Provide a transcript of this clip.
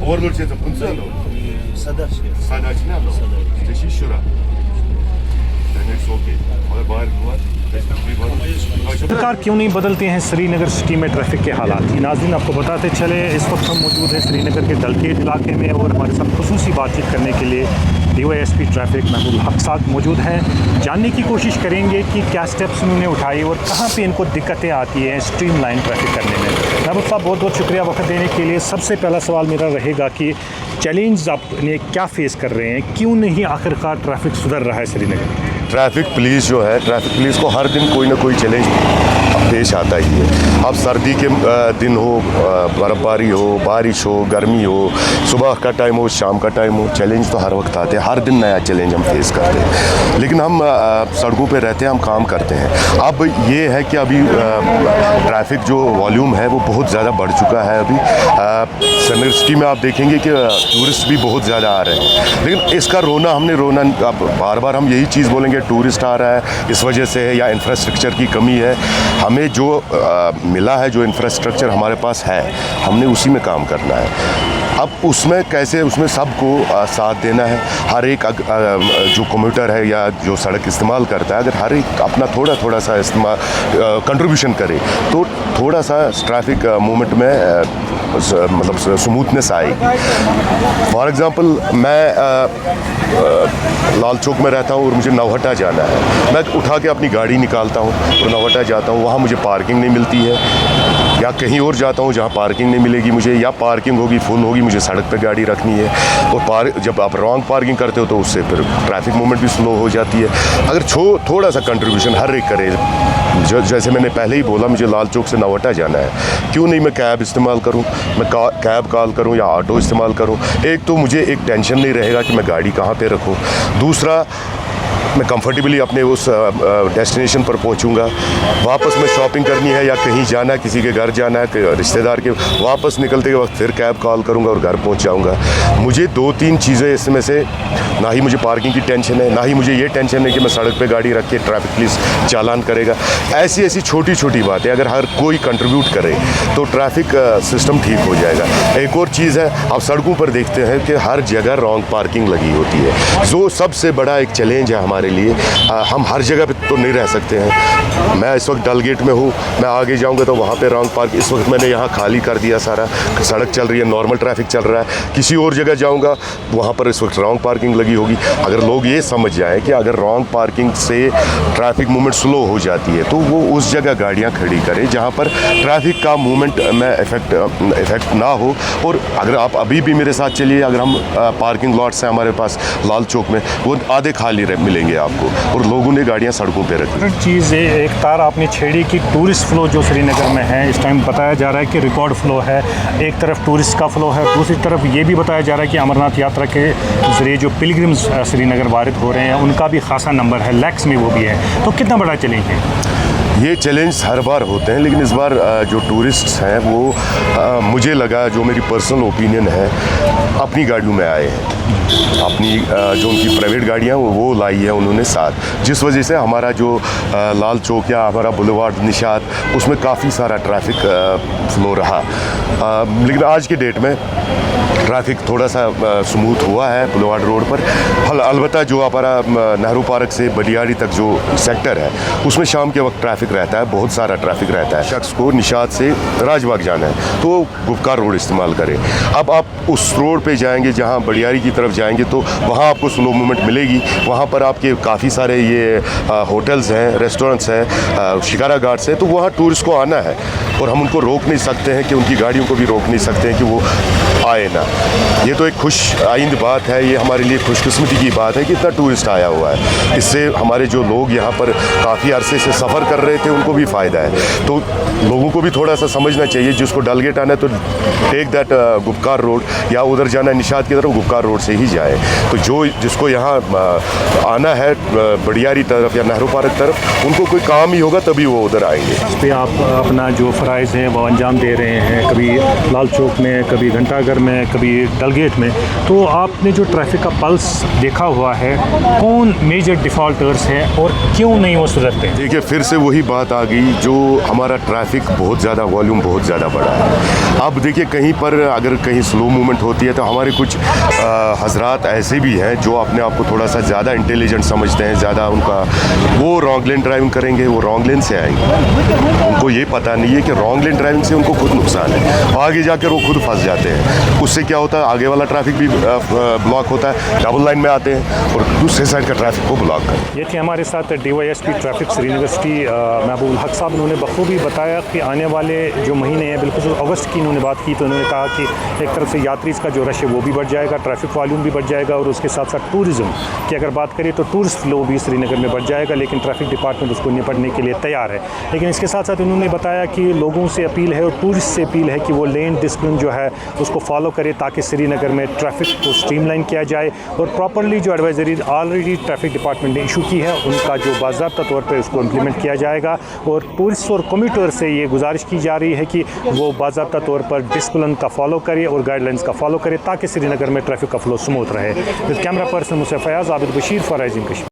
Ormurçe'de Punzano. Sadaç'ın işte şura. It's okay. और बाहर हुआ सरकार क्यों नहीं बदलते हैं श्रीनगर सिटी में ट्रैफिक के हालात। नाज़रीन आपको बताते चले इस वक्त हम मौजूद हैं श्रीनगर के डलगेट इलाके में और हमारे साथ खुसूसी बातचीत करने के लिए DYSP ट्रैफिक महबूब हक साहब मौजूद हैं। जानने की कोशिश करेंगे कि क्या स्टेप्स उन्होंने उठाए और कहाँ पे इनको दिक्कतें आती हैं स्ट्रीमलाइन ट्रैफिक करने में। महबूब साहब बहुत बहुत शुक्रिया वक्त देने के लिए। सबसे पहला सवाल मेरा रहेगा कि चैलेंज आपने क्या फेस कर रहे हैं, क्यों नहीं आखिरकार ट्रैफिक सुधर रहा है श्रीनगर। ट्रैफिक पुलिस जो है, ट्रैफिक पुलिस को हर दिन कोई ना कोई चैलेंज पेश आता ही है। अब सर्दी के दिन हो, बर्फ़बारी हो, बारिश हो, गर्मी हो, सुबह का टाइम हो, शाम का टाइम हो, चैलेंज तो हर वक्त आते हैं। हर दिन नया चैलेंज हम फेस करते हैं, लेकिन हम सड़कों पे रहते हैं, हम काम करते हैं। अब ये है कि अभी ट्रैफिक जो वॉल्यूम है वो बहुत ज़्यादा बढ़ चुका है। अभी श्रीनगर सिटी में आप देखेंगे कि टूरिस्ट भी बहुत ज़्यादा आ रहे हैं, लेकिन इसका हमने रोना अब बार बार हम यही चीज़ बोलेंगे, टूरिस्ट आ रहा है इस वजह से है या इंफ्रास्ट्रक्चर की कमी है। हमें जो मिला है, जो इंफ्रास्ट्रक्चर हमारे पास है, हमने उसी में काम करना है। अब उसमें कैसे, उसमें सबको साथ देना है। हर एक जो कम्यूटर है या जो सड़क इस्तेमाल करता है, अगर हर एक अपना थोड़ा सा इस्तेमाल कंट्रीब्यूशन करे तो थोड़ा सा ट्रैफिक मूवमेंट में मतलब स्मूथनेस आएगी। फॉर एग्ज़ाम्पल मैं लाल चौक में रहता हूँ और मुझे नौहट्टा जाना है। मैं उठा के अपनी गाड़ी निकालता हूँ और नौहट्टा जाता हूँ, वहाँ मुझे पार्किंग नहीं मिलती है, या कहीं और जाता हूँ जहाँ पार्किंग नहीं मिलेगी मुझे, या पार्किंग होगी फुल होगी, मुझे सड़क पे गाड़ी रखनी है। और जब आप रॉन्ग पार्किंग करते हो तो उससे फिर ट्रैफिक मूवमेंट भी स्लो हो जाती है। अगर थोड़ा सा कंट्रीब्यूशन हर एक करे, जैसे मैंने पहले ही बोला, मुझे लाल चौक से नौहट्टा जाना है, क्यों नहीं मैं कैब इस्तेमाल करूँ, मैं कैब कॉल करूँ या ऑटो इस्तेमाल करूँ। एक तो मुझे एक टेंशन नहीं रहेगा कि मैं गाड़ी कहाँ पे रखूँ, दूसरा मैं कंफर्टेबली अपने उस डेस्टिनेशन पर पहुंचूंगा। वापस में शॉपिंग करनी है या कहीं जाना है, किसी के घर जाना है, रिश्तेदार के, वापस निकलते के वक्त फिर कैब कॉल करूंगा और घर पहुंच जाऊंगा। मुझे 2-3 चीज़ें इसमें से, ना ही मुझे पार्किंग की टेंशन है, ना ही मुझे ये टेंशन है कि मैं सड़क पे गाड़ी रख के ट्रैफिक पुलिस चालान करेगा। ऐसी छोटी बातें अगर हर कोई कंट्रीब्यूट करे तो ट्रैफिक सिस्टम ठीक हो जाएगा। एक और चीज़ है, आप सड़कों पर देखते हैं कि हर जगह रॉन्ग पार्किंग लगी होती है, जो सबसे बड़ा एक चैलेंज है हमारे लिए। हम हर जगह पे तो नहीं रह सकते हैं। मैं इस वक्त डलगेट में हूँ, मैं आगे जाऊँगा तो वहाँ पे रॉन्ग पार्क, इस वक्त मैंने यहाँ खाली कर दिया सारा, सड़क चल रही है, नॉर्मल ट्रैफिक चल रहा है। किसी और जगह जाऊँगा वहाँ पर इस वक्त रॉन्ग पार्किंग लगी होगी। अगर लोग ये समझ जाएँ कि अगर रॉन्ग पार्किंग से ट्रैफिक मूवमेंट स्लो हो जाती है तो वो उस जगह गाड़ियाँ खड़ी करें जहाँ पर ट्रैफिक का मूवमेंट में इफेक्ट ना हो। और अगर आप अभी भी मेरे साथ चलिए, अगर हम पार्किंग लॉट्स हैं हमारे पास लाल चौक में, वो आधे खाली मिलेंगे आपको, और लोगों ने गाड़ियां सड़कों पे रखी। चीज़ एक तार आपने छेड़ी कि टूरिस्ट फ्लो जो श्रीनगर में है इस टाइम बताया जा रहा है कि रिकॉर्ड फ्लो है। एक तरफ टूरिस्ट का फ्लो है, दूसरी तरफ ये भी बताया जा रहा है कि अमरनाथ यात्रा के जरिए जो पिलग्रिम्स श्रीनगर वारिद हो रहे हैं उनका भी खासा नंबर है, लैक्स में वो भी है। तो कितना बड़ा चैलेंज है? ये चैलेंज हर बार होते हैं, लेकिन इस बार जो टूरिस्ट्स हैं वो मुझे लगा, जो मेरी पर्सनल ओपिनियन है, अपनी गाड़ियों में आए हैं। अपनी जो उनकी प्राइवेट गाड़ियाँ वो लाई है उन्होंने साथ, जिस वजह से हमारा जो लाल चौक या हमारा बुलेवार्ड निशात, उसमें काफ़ी सारा ट्रैफिक फ्लो रहा। लेकिन आज के डेट में ट्रैफिक थोड़ा सा स्मूथ हुआ है बुलेवार्ड रोड पर। अलबत्ता जो हमारा नेहरू पार्क से बडियाड़ी तक जो सेक्टर है उसमें शाम के वक्त ट्रैफिक रहता है, बहुत सारा ट्रैफिक रहता है। शख्स को निशात से राजबाग जाना है तो गुफकार रोड इस्तेमाल करें। अब आप उस रोड पे जाएंगे जहाँ बडियाड़ी की तरफ जाएंगे तो वहाँ आपको स्लो मूवमेंट मिलेगी। वहाँ पर आपके काफ़ी सारे ये होटल्स हैं, रेस्टोरेंट्स हैं, शिकारा घाट्स हैं, तो वहाँ टूरिस्ट को आना है और हम उनको रोक नहीं सकते हैं कि उनकी गाड़ियों को भी रोक नहीं सकते हैं कि वो आए ना। ये तो एक खुश आइंद बात है, ये हमारे लिए खुशकिस्मती की बात है कि इतना टूरिस्ट आया हुआ है। इससे हमारे जो लोग यहाँ पर काफ़ी अरसे से सफ़र कर रहे थे उनको भी फ़ायदा है। तो लोगों को भी थोड़ा सा समझना चाहिए, जिसको डलगेट आना है तो टेक दैट गुफकार रोड, या उधर जाना है निशात की तरफ गुफकार रोड से ही जाए। तो जिसको यहाँ आना है बडियारी तरफ या नेहरू पार्क तरफ, उनको कोई काम ही होगा तभी वो उधर आएंगे। इस पर आप अपना जो फ़राइज़ हैं वो अंजाम दे रहे हैं, कभी लाल चौक में, कभी घंटाघर में, कभी अभी डलगेट में, तो आपने जो ट्रैफिक का पल्स देखा हुआ है, कौन मेजर डिफ़ॉल्टर्स हैं और क्यों नहीं वो सुधरते हैं? देखिए फिर से वही बात आ गई, जो हमारा ट्रैफिक बहुत ज़्यादा वॉल्यूम बहुत ज़्यादा बड़ा है। अब देखिए कहीं पर अगर कहीं स्लो मूवमेंट होती है तो हमारे कुछ हजरात ऐसे भी हैं जो अपने आप को थोड़ा सा ज़्यादा इंटेलिजेंट समझते हैं, ज़्यादा उनका वो रॉन्ग लेन ड्राइविंग करेंगे, वो रॉन्ग लेन से आएंगे। उनको ये पता नहीं है कि रॉन्ग लेन ड्राइविंग से उनको खुद नुकसान है, आगे जाकर वो खुद फंस जाते हैं। उससे क्या होता है, आगे वाला ट्रैफिक भी ब्लॉक होता है, डबल लाइन में आते हैं और दूसरे साइड का ट्रैफिक को ब्लॉक करते हैं। ये थे हमारे साथ DYSP ट्रैफिक श्रीनगर सिटी महबूब हक साहब। उन्होंने बखूबी बताया कि आने वाले जो महीने हैं, बिल्कुल अगस्त की उन्होंने बात की, तो उन्होंने कहा कि एक तरफ से यात्री का जो रश है वो भी बढ़ जाएगा, ट्रैफिक वॉल्यूम भी बढ़ जाएगा और उसके साथ साथ टूरिज़्म की अगर बात करें तो टूरिस्ट फ्लो भी श्रीनगर में बढ़ जाएगा, लेकिन ट्रैफिक डिपार्टमेंट उसको निपटने के लिए तैयार है। लेकिन इसके साथ साथ उन्होंने बताया कि लोगों से अपील है और टूरिस्ट से अपील है कि वो लेन डिसिप्लिन जो है उसको फॉलो करे, ताकि श्रीनगर में ट्रैफिक को स्ट्रीमलाइन किया जाए और प्रॉपर्ली जो एडवाइजरी ऑलरेडी ट्रैफिक डिपार्टमेंट ने इशू की है उनका जो बाज़ाब्ता तौर पर उसको इम्प्लीमेंट किया जाएगा। और टूरिस्ट और कम्यूटर से ये गुजारिश की जा रही है कि वो बाज़ाब्ता तौर पर डिसिप्लिन का फॉलो करे और गाइडलाइंस का फॉलो करे, ताकि श्रीनगर में ट्रैफिक का फ्लो स्मूथ रहे। विद कैमरा पर्सन मुझसे फयाज आबिद बशीर फॉर राइजिंग कश्मीर।